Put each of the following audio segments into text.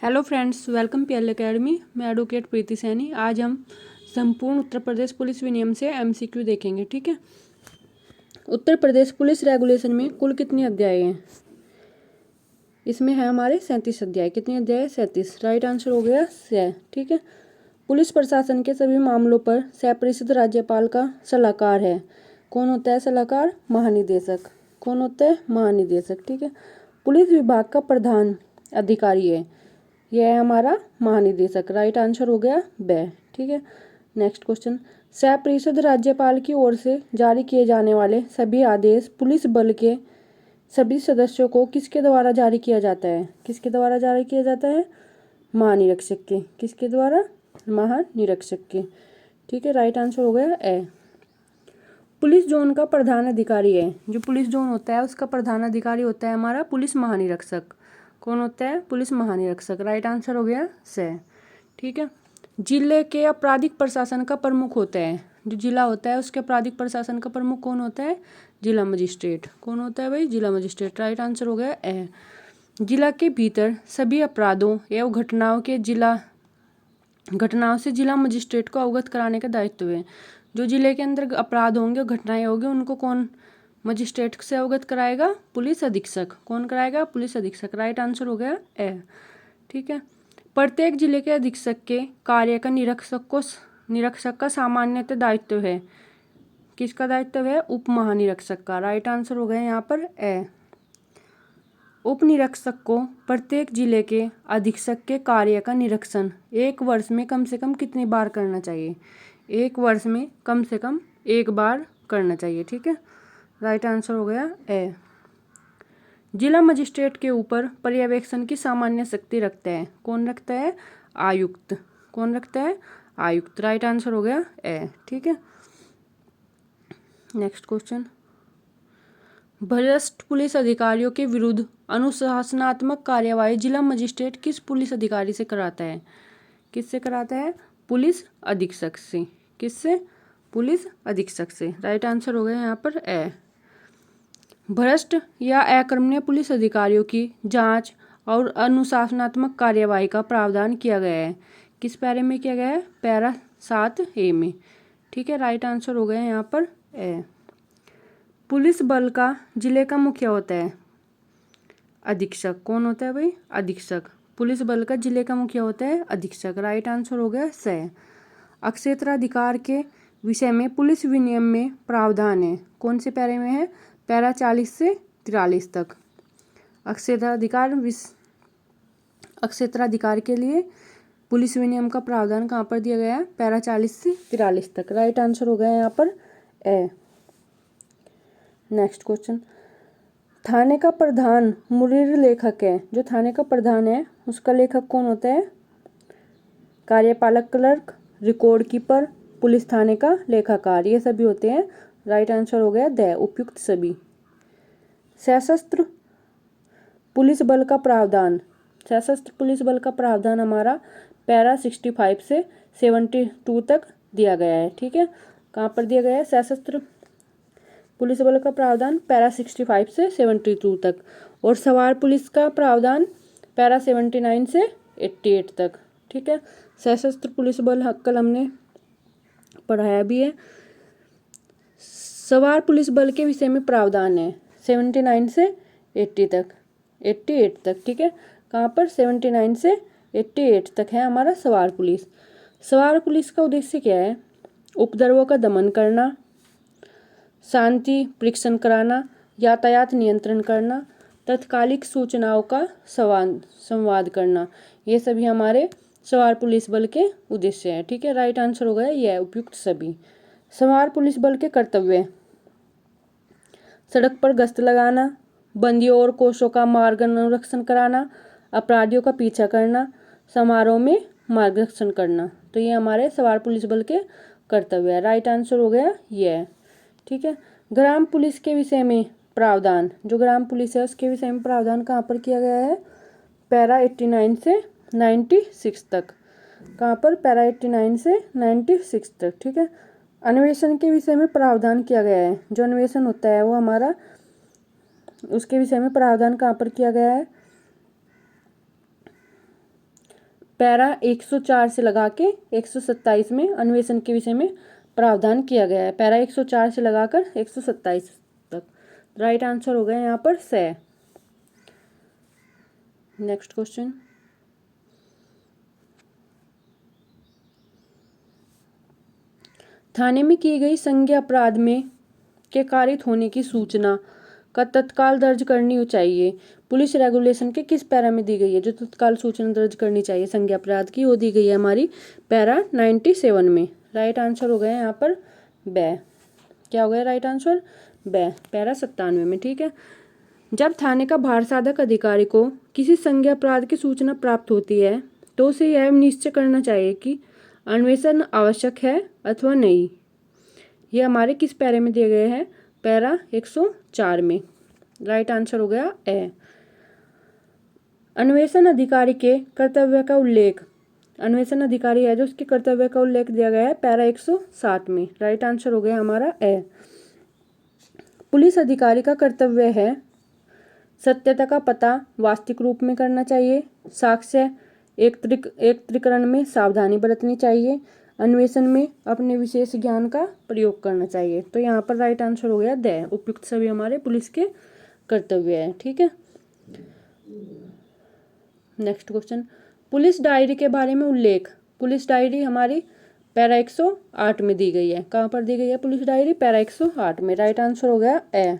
Hello friends, welcome PL academy. मैं advocate प्रीति सैनी। आज हम संपूर्ण उत्तर प्रदेश पुलिस विनियम से एमसीक्यू देखेंगे। ठीक है। उत्तर प्रदेश पुलिस रेगुलेशन में कुल कितने अध्याय हैं? इसमें है हमारे 37 अध्याय। कितने अध्याय? 37। राइट आंसर हो गया 6। ठीक है। पुलिस प्रशासन के सभी मामलों पर सह राज्यपाल का सलाहकार है। कौन होता है सलाहकार? महानिदेशक। कौन होता है? महानिदेशक। ठीक है। पुलिस विभाग का प्रधान अधिकारी है, यह है हमारा महानिदेशक। राइट आंसर हो गया ब। ठीक है। नेक्स्ट क्वेश्चन, सह राज्यपाल की ओर से जारी किए जाने वाले सभी आदेश पुलिस बल के सभी सदस्यों को किसके द्वारा जारी किया जाता है? किसके द्वारा जारी किया जाता है? महानिरीक्षक के। किसके द्वारा? महानिरीक्षक के। ठीक है। राइट आंसर हो गया ए। पुलिस जोन का प्रधान अधिकारी है, जो पुलिस जोन होता है उसका प्रधान अधिकारी होता है हमारा पुलिस महानिरीक्षक। कौन होता है? पुलिस महानिरीक्षक। राइट आंसर हो गया से। ठीक है। जिले के आपराधिक प्रशासन का प्रमुख होता है, जो जिला होता है उसके आपराधिक प्रशासन का प्रमुख कौन होता है? जिला मजिस्ट्रेट। कौन होता है भाई? जिला मजिस्ट्रेट। राइट आंसर हो गया ए। जिला के भीतर सभी अपराधों एवं घटनाओं से जिला मजिस्ट्रेट को अवगत कराने का दायित्व है। जो जिले के अंदर अपराध होंगे, घटनाएं होंगी, उनको कौन मजिस्ट्रेट से अवगत कराएगा? पुलिस अधीक्षक। कौन कराएगा? पुलिस अधीक्षक। राइट आंसर हो गया ए। ठीक है। प्रत्येक जिले के अधीक्षक के कार्य का निरीक्षक का सामान्यतः दायित्व है। किसका दायित्व है? उप महानिरीक्षक का। राइट आंसर हो गया यहाँ पर ए। उप निरीक्षक को प्रत्येक जिले के अधीक्षक के कार्य का निरीक्षण एक वर्ष में कम से कम कितनी बार करना चाहिए? एक वर्ष में कम से कम एक बार करना चाहिए। ठीक है। राइट आंसर हो गया ए। जिला मजिस्ट्रेट के ऊपर पर्यवेक्षण की सामान्य शक्ति रखता है। कौन रखता है? आयुक्त। कौन रखता है? आयुक्त। राइट आंसर हो गया ए। ठीक है। नेक्स्ट क्वेश्चन, भ्रष्ट पुलिस अधिकारियों के विरुद्ध अनुशासनात्मक कार्यवाही जिला मजिस्ट्रेट किस पुलिस अधिकारी से कराता है? किससे कराता है? पुलिस अधीक्षक से। किससे? पुलिस अधीक्षक से। राइट आंसर हो गया यहाँ पर ए। भ्रष्ट या अकर्मण्य पुलिस अधिकारियों की जांच और अनुशासनात्मक कार्यवाही का प्रावधान किया गया है। किस पैरे में किया गया है? पैरा 7A में। ठीक है। राइट आंसर हो गया यहाँ पर ए। पुलिस बल का जिले का मुखिया होता है अधीक्षक। कौन होता है भाई? अधीक्षक। पुलिस बल का जिले का मुखिया होता है अधीक्षक। राइट आंसर हो गया से। अक्षेत्राधिकार के विषय में पुलिस विनियम में प्रावधान है। कौन से पैरे में है? पैरा 40 से 43 तक। अक्षेत्राधिकार के लिए पुलिस विनियम का प्रावधान कहाँ पर दिया गया है? पैरा 40 से 43 तक। राइट आंसर हो गया यहाँ पर ए। नेक्स्ट क्वेश्चन, थाने का प्रधान मुरीर लेखक है। जो थाने का प्रधान है उसका लेखक कौन होता है? कार्यपालक क्लर्क, रिकॉर्ड कीपर, पुलिस थाने का लेखाकार, ये सभी होते हैं। राइट आंसर हो गया द उपयुक्त सभी। सशस्त्र पुलिस बल का प्रावधान। सशस्त्र पुलिस बल का प्रावधान हमारा पैरा 65 से 72 तक दिया गया है। ठीक है। कहाँ पर दिया गया है? सशस्त्र पुलिस बल का प्रावधान पैरा 65 से 72 तक। और सवार पुलिस का प्रावधान पैरा 79 से 88 तक। ठीक है। सशस्त्र पुलिस बल कल हमने पढ़ाया भी है। सवार पुलिस बल के विषय में प्रावधान है 79 से 88 तक। ठीक है। कहाँ पर? 79 से 88 तक है हमारा सवार पुलिस। सवार पुलिस का उद्देश्य क्या है? उपद्रवों का दमन करना, शांति परीक्षण कराना, यातायात नियंत्रण करना, तत्कालिक सूचनाओं का संवाद करना, ये सभी हमारे सवार पुलिस बल के उद्देश्य है। ठीक है। राइट आंसर हो गया यह उपयुक्त सभी। सवार पुलिस बल के कर्तव्य: सड़क पर गश्त लगाना, बंदियों और कोषों का मार्ग अनुरक्षण कराना, अपराधियों का पीछा करना, समारोह में मार्गदर्शन करना। तो ये हमारे सवार पुलिस बल के कर्तव्य है। राइट आंसर हो गया यह। ठीक है। ग्राम पुलिस के विषय में प्रावधान, जो ग्राम पुलिस है उसके विषय में प्रावधान कहाँ पर किया गया है? पैरा 89 से 96 तक। कहाँ पर? पैरा 89 से 96 तक। ठीक है। अन्वेषण के विषय में प्रावधान किया गया है। जो अन्वेषण होता है वो हमारा, उसके विषय में प्रावधान कहाँ पर किया गया है? पैरा 104 से लगा के 127 में अन्वेषण के विषय में प्रावधान किया गया है। पैरा 104 से लगाकर 127 तक। राइट आंसर हो गया यहाँ पर से। नेक्स्ट क्वेश्चन, थाने में की गई संज्ञा अपराध में के कारित होने की सूचना का तत्काल दर्ज करनी चाहिए पुलिस रेगुलेशन के किस पैरा में दी गई है? जो तत्काल सूचना दर्ज करनी चाहिए संज्ञा अपराध की, वो दी गई है हमारी पैरा 97 में। राइट आंसर हो गया यहाँ पर बै। क्या हो गया राइट आंसर? बै, पैरा 97 में। ठीक है। जब थाने का भार साधक अधिकारी को किसी संज्ञा अपराध की सूचना प्राप्त होती है तो उसे यह निश्चय करना चाहिए कि अन्वेषण आवश्यक है अथवा नहीं। ये हमारे किस पैरे में दिए गए हैं? पैरा 104 में। राइट आंसर हो गया ए। अन्वेषण अधिकारी के कर्तव्य का उल्लेख, अन्वेषण अधिकारी है जो उसके कर्तव्य का उल्लेख दिया गया है पैरा 107 में। राइट आंसर हो गया हमारा ए। पुलिस अधिकारी का कर्तव्य है सत्यता का पता वास्तविक रूप में करना चाहिए, साक्ष्य एकत्रीकरण में सावधानी बरतनी चाहिए, अन्वेषण में अपने विशेष ज्ञान का प्रयोग करना चाहिए। तो यहाँ पर राइट आंसर हो गया द। उपयुक्त सभी हमारे पुलिस के कर्तव्य है। ठीक है। नेक्स्ट क्वेश्चन, पुलिस डायरी के बारे में उल्लेख। पुलिस डायरी हमारी पैरा 108 में दी गई है। कहाँ पर दी गई है पुलिस डायरी? पैरा 108 में। राइट आंसर हो गया ए।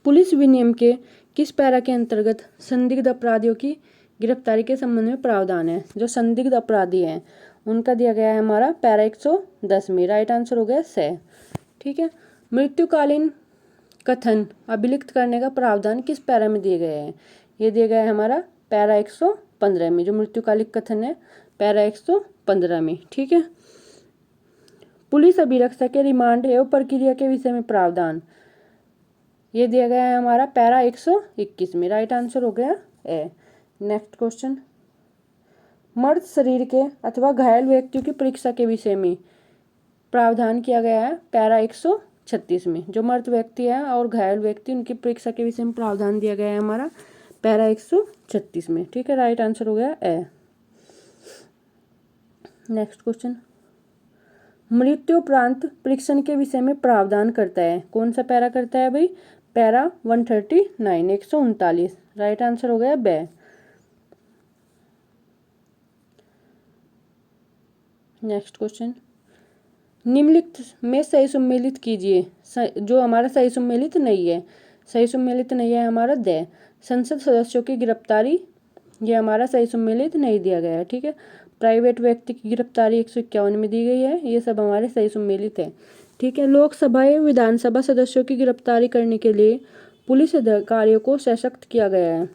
पुलिस विनियम के किस पैरा के अंतर्गत संदिग्ध अपराधियों की गिरफ्तारी के संबंध में प्रावधान है? जो संदिग्ध अपराधी हैं उनका दिया गया है हमारा पैरा 110 में। राइट आंसर हो गया से। ठीक है। मृत्युकालीन कथन अभिलिखित करने का प्रावधान किस पैरा में दिए गए हैं? ये दिया गया है हमारा पैरा 115 में। जो मृत्युकालिक कथन है पैरा 115 में। ठीक है। पुलिस अभिरक्षा के रिमांड एवं प्रक्रिया के विषय में प्रावधान, ये दिया गया है हमारा पैरा 121 में। राइट आंसर हो गया ए। नेक्स्ट क्वेश्चन, मर्द शरीर के अथवा घायल व्यक्तियों की परीक्षा के विषय में प्रावधान किया गया है पैरा 136 में। जो मर्द व्यक्ति है और घायल व्यक्ति उनकी परीक्षा के विषय में प्रावधान दिया गया है हमारा पैरा 136 में। ठीक है। राइट आंसर हो गया ए। नेक्स्ट क्वेश्चन, मृत्युपरांत परीक्षण के विषय में प्रावधान करता है। कौन सा पैरा करता है भाई? पैरा 139 139। राइट आंसर हो गया बे। नेक्स्ट क्वेश्चन, निम्नलिखित में सही सम्मिलित कीजिए। जो हमारा सही सम्मिलित नहीं है, सही सम्मिलित नहीं है हमारा द। संसद सदस्यों की गिरफ्तारी, ये हमारा सही सम्मिलित नहीं दिया गया है। ठीक है। प्राइवेट व्यक्ति की गिरफ्तारी 151 में दी गई है। ये सब हमारे सही सम्मिलित है। ठीक है। लोकसभा एवं विधानसभा सदस्यों की गिरफ्तारी करने के लिए पुलिस अधिकारियों को सशक्त किया गया है।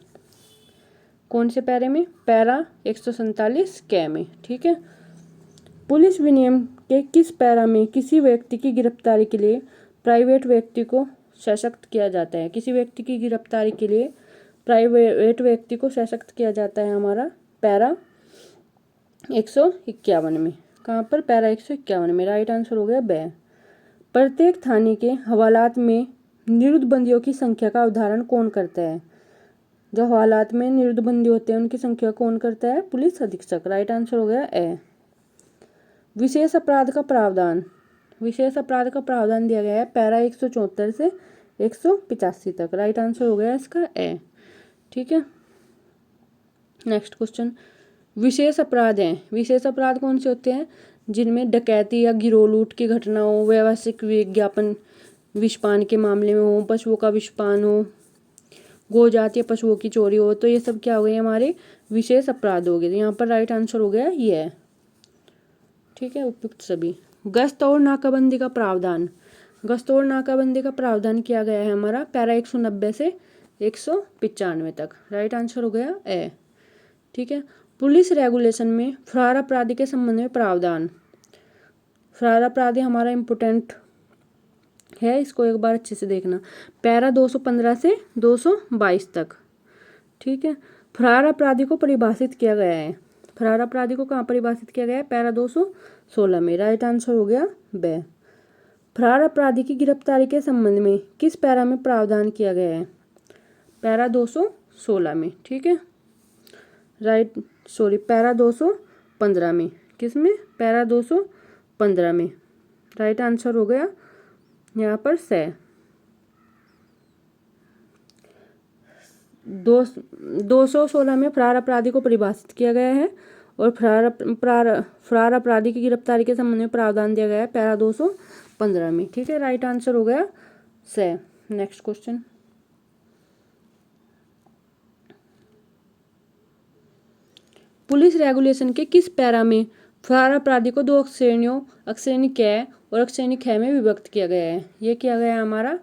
कौन से पैरे में? पैरा 147 क में। ठीक है। पुलिस विनियम के किस पैरा में किसी व्यक्ति की गिरफ्तारी के लिए प्राइवेट व्यक्ति को सशक्त किया जाता है? किसी व्यक्ति की गिरफ्तारी के लिए प्राइवेट व्यक्ति को सशक्त किया जाता है हमारा पैरा 151 में। कहाँ पर? पैरा 151 में। राइट आंसर हो गया बै। प्रत्येक थाने के हवालात में निरुद्ध बंदियों की संख्या का अवधारण कौन करता है? जो हवालात में निरुद्ध बंदी होते हैं उनकी संख्या कौन करता है? पुलिस अधीक्षक। राइट आंसर हो गया ए। विशेष अपराध का प्रावधान, विशेष अपराध का प्रावधान दिया गया है पैरा 174 से 185 तक। राइट आंसर हो गया इसका ए। ठीक है। नेक्स्ट क्वेश्चन, विशेष अपराध हैं। विशेष अपराध कौन से होते हैं? जिनमें डकैती या गिरोह लूट की घटना हो, व्यावसायिक विज्ञापन विषपान के मामले में हो, पशुओं का विषपान हो, गो जातीय पशुओं की चोरी हो, तो ये सब क्या हो गए हमारे विशेष अपराध हो गए। तो यहाँ पर राइट आंसर हो गया ये है। ठीक है। उपयुक्त सभी। गश्त और नाकाबंदी का प्रावधान, गश्त और नाकाबंदी का प्रावधान किया गया है हमारा पैरा 190 से 195 तक। राइट आंसर हो गया ए। ठीक है। पुलिस रेगुलेशन में फरार अपराधी के संबंध में प्रावधान, फरार अपराधी हमारा इम्पोर्टेंट है, इसको एक बार अच्छे से देखना। पैरा 215 से 222 तक। ठीक है। फरार अपराधी को परिभाषित किया गया है, फरार अपराधी को कहाँ परिभाषित किया गया है? पैरा 216 में। राइट आंसर हो गया बे। फरार अपराधी की गिरफ्तारी के संबंध में किस पैरा में प्रावधान किया गया है? पैरा 216 में। ठीक है। पैरा 215 में, किस में, पैरा 215 में। राइट आंसर हो गया यहाँ पर से। 216 में फरार अपराधी को परिभाषित किया गया है और फरार अपराधी की गिरफ्तारी के संबंध में प्रावधान दिया गया है पैरा 215 में। ठीक है, राइट आंसर हो गया से। नेक्स्ट क्वेश्चन, पुलिस रेगुलेशन के किस पैरा में फरार अपराधी को 2 श्रेणियों श्रेणी क और श्रेणी ख में विभक्त किया गया है? ये किया गया है हमारा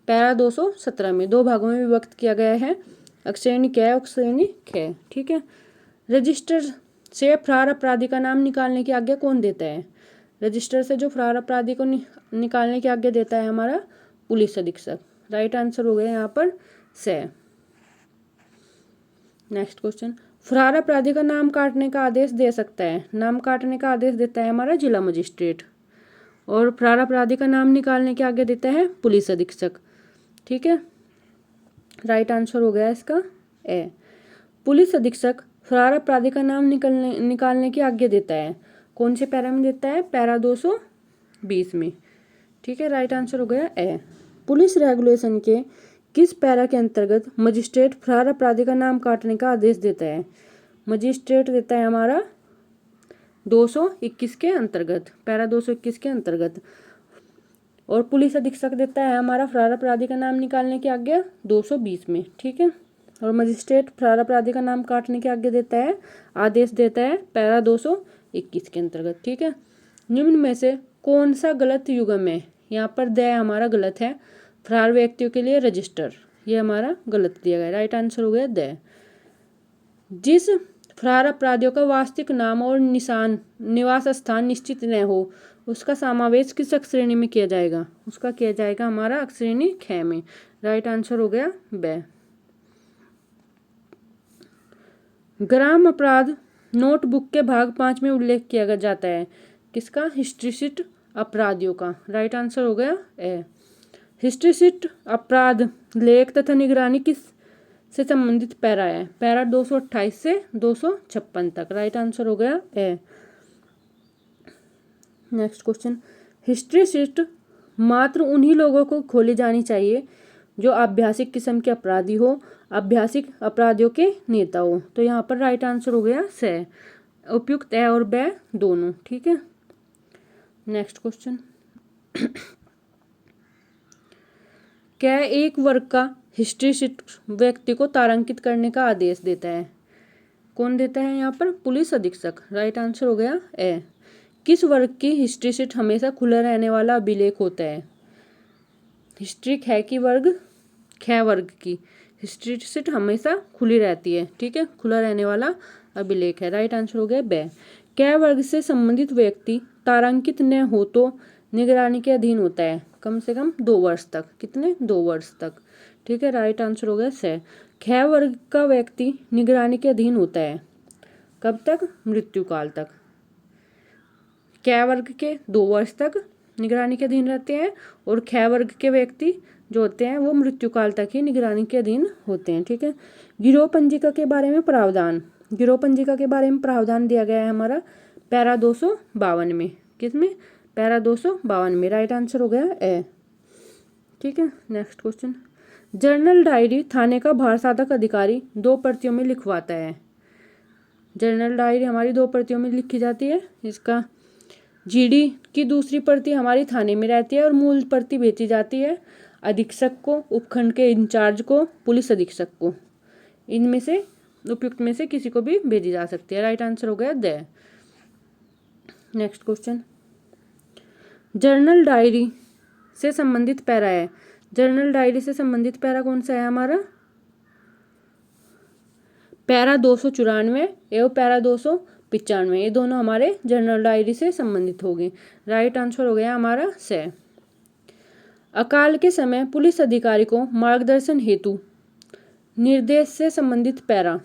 पैरा 217 में, 2 भागों में विभक्त किया गया है, श्रेणी क और श्रेणी ख। ठीक है, रजिस्टर से फरार अपराधी का नाम निकालने की आज्ञा कौन देता है? रजिस्टर से जो फरार अपराधी को निकालने की आज्ञा देता है हमारा पुलिस अधीक्षक। राइट आंसर हो गया यहाँ पर से। नेक्स्ट क्वेश्चन, फरार अपराधी का नाम काटने का आदेश दे सकता है? नाम काटने का आदेश देता है हमारा जिला मजिस्ट्रेट और फरार अपराधी का नाम निकालने की आज्ञा देता है पुलिस अधीक्षक। ठीक है, राइट आंसर हो गया इसका ए। पुलिस अधीक्षक फरार अपराधी का नाम निकालने की आज्ञा देता है, कौन से पैरा में देता है? पैरा 220 में। ठीक है, राइट आंसर हो गया ए। पुलिस रेगुलेशन के किस पैरा के अंतर्गत मजिस्ट्रेट फरार अपराधी का नाम काटने का आदेश देता है? मजिस्ट्रेट देता है हमारा 221 के अंतर्गत, पैरा 221 के अंतर्गत। और पुलिस अधीक्षक देता है हमारा फरार अपराधी का नाम निकालने की आज्ञा 220 में। ठीक है, और मजिस्ट्रेट फरार अपराधी का नाम काटने की आज्ञा देता है, आदेश देता है पैरा 221 के अंतर्गत। ठीक है, निम्न में से कौन सा गलत युग्म है? यहाँ पर द हमारा गलत है, फरार व्यक्तियों के लिए रजिस्टर, ये हमारा गलत दिया गया। राइट आंसर हो गया द। जिस फरार अपराधियों का वास्तविक नाम और निवास स्थान निश्चित न हो उसका समावेश किस श्रेणी में किया जाएगा? उसका किया जाएगा हमारा श्रेणी ख में। राइट आंसर हो गया ब। ग्राम अपराध नोटबुक के भाग 5 में उल्लेख किया जाता है, किसका? हिस्ट्रीशीट अपराधियों का। राइट आंसर हो गया ए। हिस्ट्रीशीट अपराध लेख तथा निगरानी किस से संबंधित पैरा है? पैरा 228 से 256 तक। राइट आंसर हो गया ए। नेक्स्ट क्वेश्चन, हिस्ट्रीशीट मात्र उन्हीं लोगों को खोली जानी चाहिए जो अभ्यासिक किस्म के अपराधी हो, अभ्यासिक अपराधियों के नेता हो। तो यहाँ पर राइट आंसर हो गया से, उपयुक्त ए और ब दोनों। ठीक है, नेक्स्ट क्वेश्चन, क्या एक वर्ग का हिस्ट्रीशीट व्यक्ति को तारांकित करने का आदेश देता है? कौन देता है यहाँ पर? पुलिस अधीक्षक। राइट आंसर हो गया ए। किस वर्ग की हिस्ट्रीशीट हमेशा खुला रहने वाला अभिलेख होता है? हिस्ट्री ख वर्ग की हिस्ट्रीशीट हमेशा खुली रहती है। ठीक है, खुला रहने वाला अभिलेख है। राइट आंसर हो गया ब। क वर्ग से संबंधित व्यक्ति तारांकित न हो तो निगरानी के अधीन होता है कम से कम 2 वर्ष तक। कितने? 2 वर्ष तक। ठीक है, राइट आंसर हो गया से। ख वर्ग का व्यक्ति निगरानी के अधीन होता है कब तक? मृत्यु काल तक। क वर्ग के 2 वर्ष तक निगरानी के अधीन रहते हैं और ख वर्ग के व्यक्ति जो होते हैं वो मृत्यु काल तक ही निगरानी के अधीन होते हैं। ठीक है, गिरोह पंजिका के बारे में प्रावधान, गिरोह पंजिका के बारे में प्रावधान दिया गया है हमारा पैरा 252 में। किसमें? पैरा 252 में। राइट आंसर हो गया ए। ठीक है, नेक्स्ट क्वेश्चन, जर्नल डायरी थाने का भारसाधक अधिकारी 2 प्रतियों में लिखवाता है। जर्नल डायरी हमारी 2 प्रतियों में लिखी जाती है। इसका जीडी की दूसरी प्रति हमारी थाने में रहती है और मूल प्रति भेजी जाती है अधीक्षक को, उपखंड के इंचार्ज को, पुलिस अधीक्षक को। इनमें से उपयुक्त में से किसी को भी भेजी जा सकती है। राइट आंसर हो गया the. Next question, journal diary से संबंधित पैरा है। जर्नल डायरी से संबंधित पैरा कौन सा है हमारा? पैरा 294 एवं पैरा 295, ये दोनों हमारे जर्नल डायरी से संबंधित हो गए। राइट आंसर हो गया हमारा से। अकाल के समय पुलिस अधिकारी को मार्गदर्शन हेतु निर्देश से संबंधित पैरा।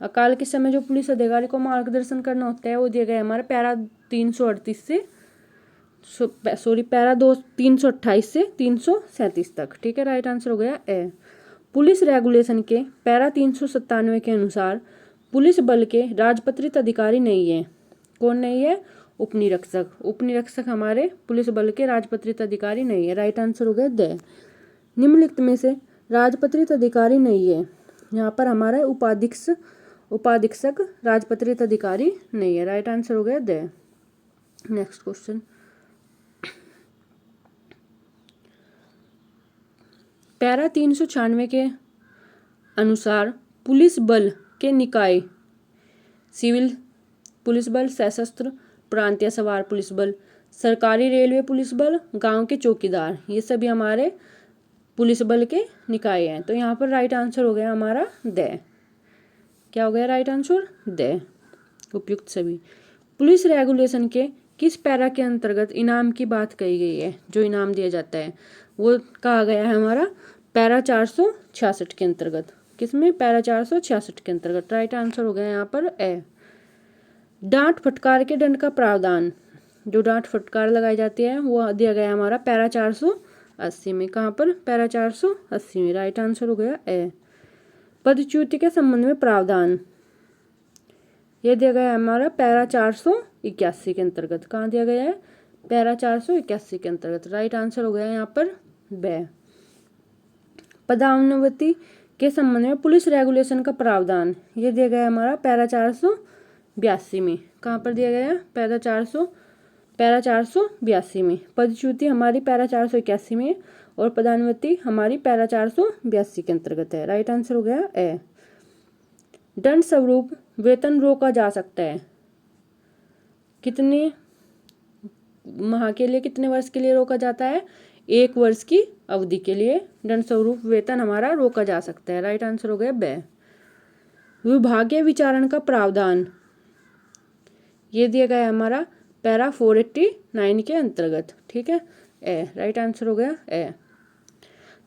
अकाल के समय जो पुलिस अधिकारी को मार्गदर्शन करना होता है वो दिया गया हमारा पैरा 338 से पैरा 328 से 337 तक। ठीक है, राइट आंसर हो गया ए। पुलिस रेगुलेशन के पैरा 397 के अनुसार पुलिस बल के राजपत्रित अधिकारी नहीं है। कौन नहीं है? उपनिरीक्षक। उपनिरीक्षक हमारे पुलिस बल के राजपत्रित अधिकारी नहीं है। राइट आंसर हो गया द। निम्नलिखित में से राजपत्रित अधिकारी नहीं है, यहाँ पर हमारा उपाधीक्षक राजपत्रित अधिकारी नहीं है। राइट आंसर हो गया द। नेक्स्ट क्वेश्चन, पैरा 396 के अनुसार पुलिस बल के निकाय सिविल पुलिस बल, सशस्त्र, प्रांतीय सवार पुलिस बल, सरकारी रेलवे पुलिस बल, गांव के चौकीदार, ये सभी हमारे पुलिस बल के निकाय हैं। तो यहाँ पर राइट आंसर हो गया हमारा द। क्या हो गया राइट आंसर? द। उपयुक्त सभी। पुलिस रेगुलेशन के किस पैरा के अंतर्गत इनाम की बात कही गई है? जो इनाम दिया जाता है वो कहा गया है हमारा पैरा 466 के अंतर्गत। किसमें? पैरा 466 के अंतर्गत। राइट आंसर हो गया यहाँ पर ए। डांट फटकार के दंड का प्रावधान, जो डांट फटकार लगाई जाती है वो दिया गया हमारा पैरा 480 में। कहाँ पर? पैरा 480 में। राइट आंसर हो गया ए। पदच्युति के संबंध में प्रावधान, ये दिया गया है हमारा पैरा 481 के अंतर्गत। कहाँ दिया गया है? पैरा 481 के अंतर्गत। राइट आंसर हो गया यहाँ पर ब। पदान्नति के संबंध में पुलिस रेगुलेशन का प्रावधान, ये दिया गया है हमारा पैरा 482 में। कहाँ पर दिया गया है? पैरा 482 में। पदच्युति हमारी पैरा 481 में और पदान्नति हमारी पैरा 482 के अंतर्गत है। राइट आंसर हो गया ए। दंड स्वरूप वेतन रोका जा सकता है, कितने माह के लिए, कितने वर्ष के लिए रोका जाता है? 1 वर्ष की अवधि के लिए दंड स्वरूप वेतन हमारा रोका जा सकता है। राइट आंसर हो गया ब। विभागीय विचारण का प्रावधान, ये दिया गया है हमारा पैरा 489 के अंतर्गत। ठीक है ए। राइट आंसर हो गया ए।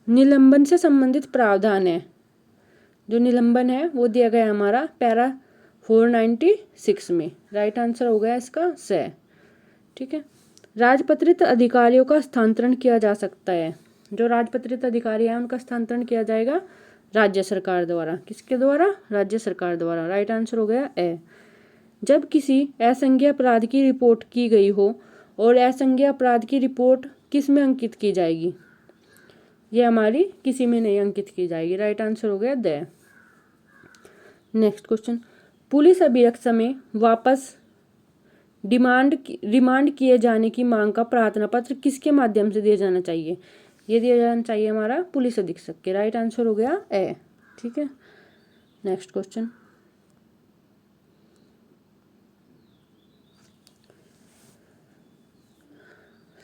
निलंबन से संबंधित प्रावधान है, जो निलंबन है वो दिया गया हमारा पैरा 496 में। राइट आंसर हो गया इसका स। ठीक है। राजपत्रित अधिकारियों का स्थानांतरण किया जा सकता है, जो राजपत्रित अधिकारी हैं उनका स्थानांतरण किया जाएगा राज्य सरकार द्वारा। किसके द्वारा? राज्य सरकार द्वारा। राइट आंसर हो गया ए। जब किसी असंज्ञेय अपराध की रिपोर्ट की गई हो और असंज्ञेय अपराध की रिपोर्ट किस में अंकित की जाएगी? ये हमारी किसी में नहीं अंकित की जाएगी। राइट आंसर हो गया द। नेक्स्ट क्वेश्चन, पुलिस अभिरक्षा में वापस रिमांड किए जाने की मांग का प्रार्थना पत्र किसके माध्यम से दिया जाना चाहिए? ये दिया जाना चाहिए हमारा पुलिस अधीक्षक के। राइट आंसर हो गया ए। ठीक है। नेक्स्ट क्वेश्चन,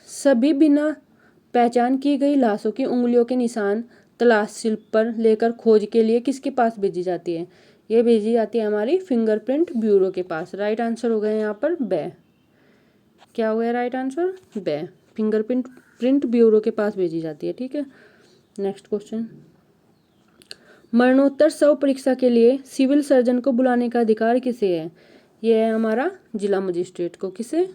सभी बिना पहचान की गई लाशों की उंगलियों के निशान तलाश शिल्प पर लेकर खोज के लिए किसके पास भेजी जाती है? ये भेजी जाती है हमारी फिंगरप्रिंट ब्यूरो के पास। राइट आंसर हो गया यहाँ पर ब। क्या हो गया राइट आंसर? ब। फिंगरप्रिंट ब्यूरो के पास भेजी जाती है। ठीक है। नेक्स्ट क्वेश्चन, मरणोत्तर शव परीक्षा के लिए सिविल सर्जन को बुलाने का अधिकार किसे है? ये है हमारा जिला मजिस्ट्रेट को। किसे?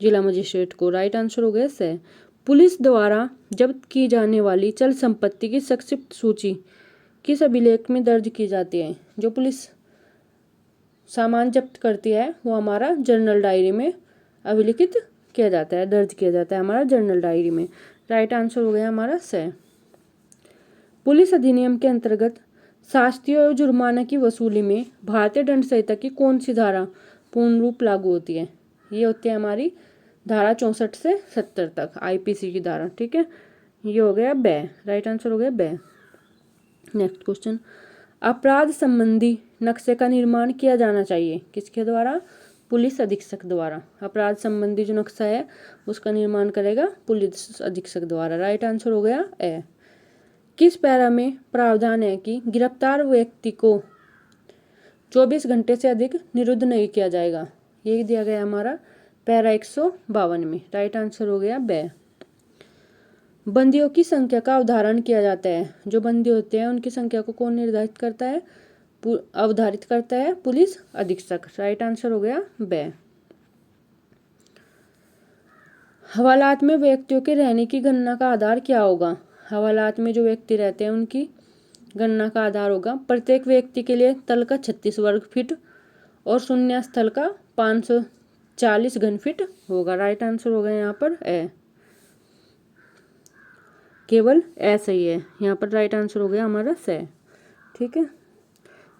जिला मजिस्ट्रेट को। राइट आंसर हो गया स। पुलिस द्वारा जब्त की जाने वाली चल संपत्ति की संक्षिप्त सूची किस अभिलेख में दर्ज की जाती है? जो पुलिस सामान जब्त करती है वो हमारा जर्नल डायरी में अभिलिखित किया जाता है, दर्ज किया जाता है हमारा जर्नल डायरी में। राइट आंसर हो गया हमारा स। पुलिस अधिनियम के अंतर्गत शास्ति और जुर्माना की वसूली में भारतीय दंड संहिता की कौन सी धारा पूर्ण रूप लागू होती है? ये होती है हमारी धारा 64 से 70 तक आईपीसी की धारा। ठीक है। ये हो गया ब। राइट आंसर हो गया ब। नेक्स्ट क्वेश्चन, अपराध संबंधी नक्शे का निर्माण किया जाना चाहिए किसके द्वारा? पुलिस अधीक्षक द्वारा। अपराध संबंधी जो नक्शा है उसका निर्माण करेगा पुलिस अधीक्षक द्वारा। राइट आंसर हो गया ए। किस पैरा में प्रावधान है कि गिरफ्तार व्यक्ति को 24 घंटे से अधिक निरुद्ध नहीं किया जाएगा? ये दिया गया हमारा पैरा 152 में। राइट आंसर हो गया ब। बंदियों की संख्या का अवधारण किया जाता है, जो बंदी होते हैं उनकी संख्या को कौन निर्धारित करता है? अवधारित करता है पुलिस अधीक्षक। राइट आंसर हो गया ब। हवालात में व्यक्तियों के रहने की गणना का आधार क्या होगा? हवालात में जो व्यक्ति रहते हैं उनकी गणना का आधार होगा। प्रत्येक व्यक्ति के लिए तल का 36 वर्ग फीट और शून्य स्थल का 540 घन फीट होगा। राइट आंसर होगा यहाँ पर ए, केवल ए सही है यहाँ पर। राइट आंसर हो गया हमारा से। ठीक है,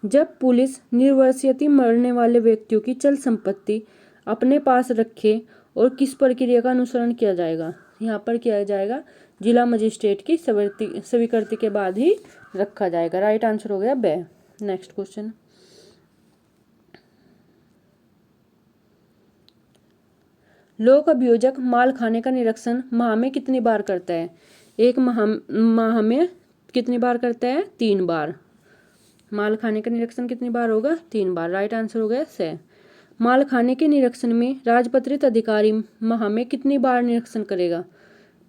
जब पुलिस निर्वसियती मरने वाले व्यक्तियों की चल संपत्ति अपने पास रखे और किस प्रक्रिया का अनुसरण किया जाएगा? यहाँ पर किया जाएगा जिला मजिस्ट्रेट की स्वीकृति के बाद ही रखा जाएगा। राइट आंसर हो गया बे। नेक्स्ट क्वेश्चन, लोक अभियोजक माल खाने का निरीक्षण माह में कितनी बार करता है? एक माह में कितनी बार करता है? 3 बार। माल खाने का निरीक्षण कितनी बार होगा? 3 बार। राइट आंसर हो गया से। माल खाने के निरीक्षण में राजपत्रित अधिकारी माह में कितनी बार निरीक्षण करेगा?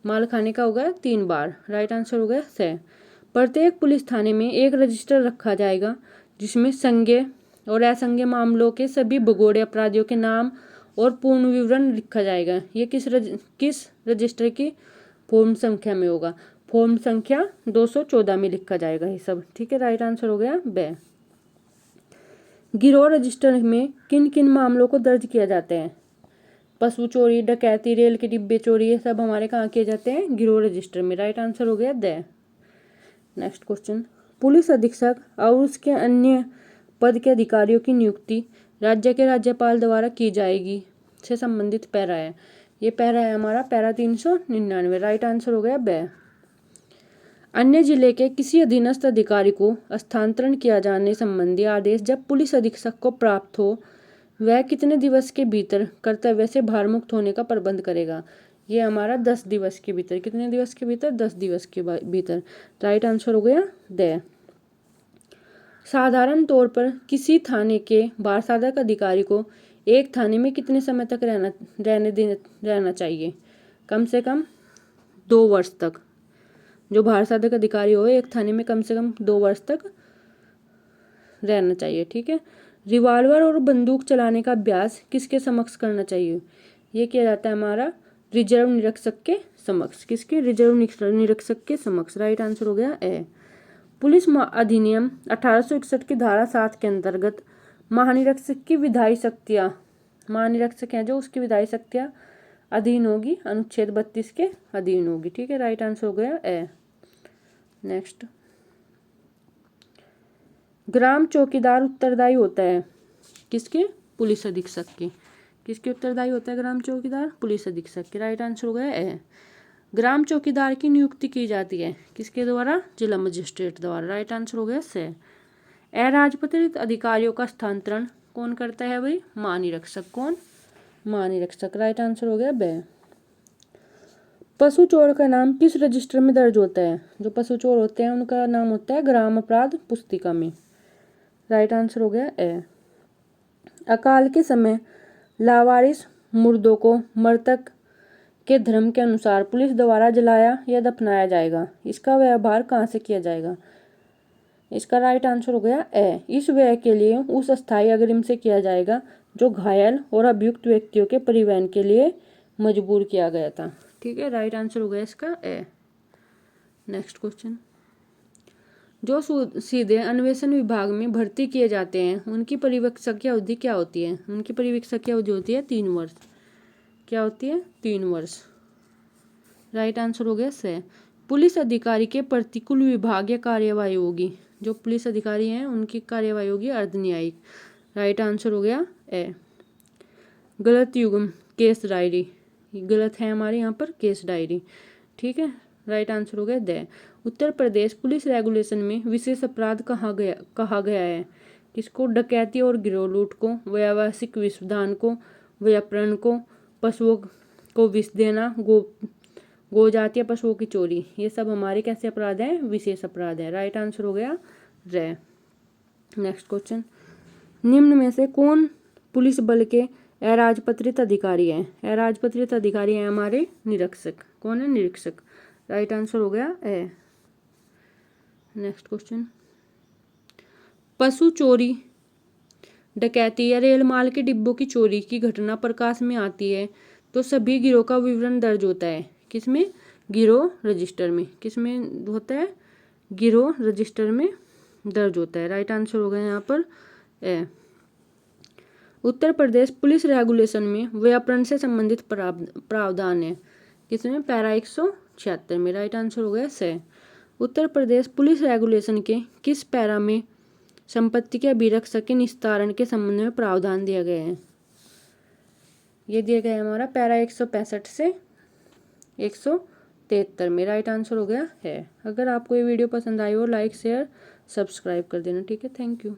माल खाने का होगा 3 बार। राइट आंसर हो गया से। प्रत्येक पुलिस थाने में एक रजिस्टर रखा जाएगा जिसमें संज्ञेय और असंज्ञेय मामलों के सभी भगोड़े अपराधियों के नाम और पूर्ण विवरण लिखा जाएगा। ये किस रजिस्टर की फॉर्म संख्या में होगा? फॉर्म संख्या 214 में लिखा जाएगा ये सब। ठीक है, राइट आंसर हो गया बे। गिरोह रजिस्टर में किन किन मामलों को दर्ज किया जाता है? पशु चोरी, डकैती, रेल के डिब्बे चोरी, ये सब हमारे कहाँ किए जाते हैं? गिरोह रजिस्टर में। राइट आंसर हो गया दे। नेक्स्ट क्वेश्चन, पुलिस अधीक्षक और उसके अन्य पद के अधिकारियों की नियुक्ति राज्य के राज्यपाल द्वारा की जाएगी से संबंधित पैरा है। ये पैरा है हमारा पैरा 399। राइट आंसर हो गया बे। अन्य जिले के किसी अधीनस्थ अधिकारी को स्थानांतरण किया जाने संबंधी आदेश जब पुलिस अधीक्षक को प्राप्त हो, वह कितने दिवस के भीतर कर्तव्य से भारमुक्त होने का प्रबंध करेगा? ये हमारा 10 दिवस के भीतर। कितने दिवस के भीतर? 10 दिवस के भीतर। राइट आंसर हो गया दे। साधारण तौर पर किसी थाने के भारसाधक अधिकारी को एक थाने में कितने समय तक रहना चाहिए? कम से कम 2 वर्ष तक। जो भारसाधक अधिकारी हो एक थाने में कम से कम 2 वर्ष तक रहना चाहिए। ठीक है, रिवॉल्वर और बंदूक चलाने का अभ्यास किसके समक्ष करना चाहिए? ये किया जाता है हमारा रिजर्व निरीक्षक के समक्ष। किसके? रिजर्व निरीक्षक के समक्ष। राइट आंसर हो गया ए। पुलिस अधिनियम 1861 की धारा 7 के अंतर्गत महानिरीक्षक की विधायी शक्तियां, महानिरीक्षक हैं जो उसकी विधायी शक्तियां अधीन होगी अनुच्छेद 32 के अधीन होगी। ठीक है, राइट आंसर हो गया ए। नेक्स्ट, ग्राम चौकीदार उत्तरदायी होता है किसके? पुलिस अधीक्षक के। किसके उत्तरदायी होता है ग्राम चौकीदार? पुलिस अधीक्षक के। राइट आंसर हो गया ए। ग्राम चौकीदार की नियुक्ति की जाती है किसके द्वारा? जिला मजिस्ट्रेट द्वारा। राइट आंसर हो गया से। अराजपत्रित अधिकारियों का स्थानांतरण कौन करता है भाई? महानिरीक्षक। कौन? महानिरीक्षक। राइट आंसर हो गया बे। पशु चोर का नाम किस रजिस्टर में दर्ज होता है? जो पशु चोर होते हैं उनका नाम होता है ग्राम अपराध पुस्तिका में। राइट आंसर हो गया ए। अकाल के समय लावारिस मुर्दों को मृतक के धर्म के अनुसार पुलिस द्वारा जलाया या दफनाया जाएगा। इसका व्यवहार कहाँ से किया जाएगा? इसका राइट आंसर हो गया ए। इस व्यय के लिए उस अस्थायी अग्रिम से किया जाएगा जो घायल और अभियुक्त व्यक्तियों के परिवहन के लिए मजबूर किया गया था। ठीक है, राइट आंसर हो गया इसका ए। नेक्स्ट क्वेश्चन, जो सीधे अन्वेषण विभाग में भर्ती किए जाते हैं उनकी परिवीक्षक अवधि क्या होती है? उनकी परिवीक्षक अवधि होती है 3 वर्ष। क्या होती है? 3 वर्ष। राइट आंसर हो गया से। पुलिस अधिकारी के प्रतिकूल विभागीय कार्यवाही होगी। जो पुलिस अधिकारी हैं उनकी कार्यवाही होगी अर्धन्यायिक। राइट आंसर हो गया ए। गलत युग्म केस डायरी, गलत है हमारे यहाँ पर केस डायरी। ठीक है, राइट आंसर हो गया दे। उत्तर प्रदेश पुलिस रेगुलेशन में विशेष अपराध कहा गया है किसको? डकैती और गिरोह लूट को, व्यावसायिक विषदान को, व्यापरण को, पशुओं को विष देना, गोजातीय पशुओं की चोरी, ये सब हमारे कैसे अपराध हैं? विशेष अपराध है। राइट आंसर हो गया रे। नेक्स्ट क्वेश्चन, निम्न में से कौन पुलिस बल के अराजपत्रित अधिकारी हैं? अराजपत्रित अधिकारी हैं हमारे निरीक्षक। कौन है? निरीक्षक। राइट आंसर हो गया ए। नेक्स्ट क्वेश्चन, पशु चोरी, डकैती या रेल माल के डिब्बों की चोरी की घटना प्रकाश में आती है तो सभी गिरोह का विवरण दर्ज होता है किसमें? गिरोह रजिस्टर में। किसमें होता है? गिरोह रजिस्टर में दर्ज होता है। राइट आंसर हो गया यहाँ पर ए। उत्तर प्रदेश पुलिस रेगुलेशन में व्याकरण से संबंधित प्रावधान है किसमें? पैरा 176 में। राइट आंसर हो गया से। उत्तर प्रदेश पुलिस रेगुलेशन के किस पैरा में संपत्ति के अभिरक्षक के निस्तारण के संबंध में प्रावधान दिया गया है? ये दिया गया है हमारा पैरा 165 से 173 में। राइट आंसर हो गया है। अगर आपको ये वीडियो पसंद आई हो लाइक शेयर सब्सक्राइब कर देना। ठीक है, थैंक यू।